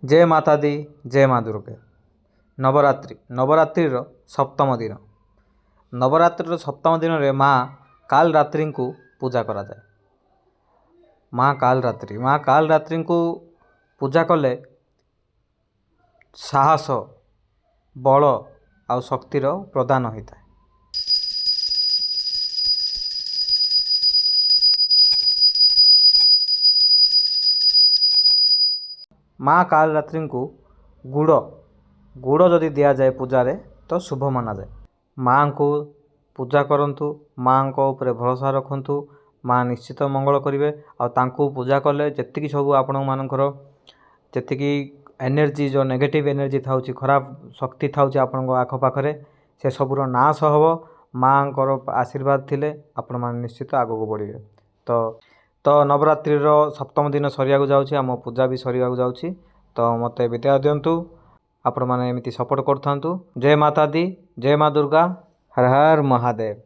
जय माता दी जय माँ दुर्गे। नवरात्रि नवरात्रिर सप्तम दिन। नवरात्रिर सप्तम दिन रे माँ कालरात्रि को पूजा करा जाए। माँ कालरात्रि को पूजा कले साहस बल आ शक्तिर प्रदान होता है। माँ कालरात्रि को गुड़ गुड़ जदि दि जाए पूजा रे तो शुभ माना जाए। माँ को पूजा करंतु, माँ को ऊपर भरोसा रखंतु, माँ निश्चित मंगल करेंगे। आउ पूजा कले जी सब आपण मानकर जी एनर्जी जो नेगेटिव एनर्जी था खराब शक्ति था आपण आखपाखे से सबूर नाश हम। माँ को आशीर्वाद थिले आपण मैंने निश्चित आगू बढ़े। तो नवरात्रिर सप्तम दिन सरिया जाऊँगी, आम पूजा भी सरिया जाऊँगी। तो मत विदाय दिंतु, आपण मैंने एमती सपोर्ट करथांतु। जय माता दी जय माँ दुर्गा। हर हर महादेव।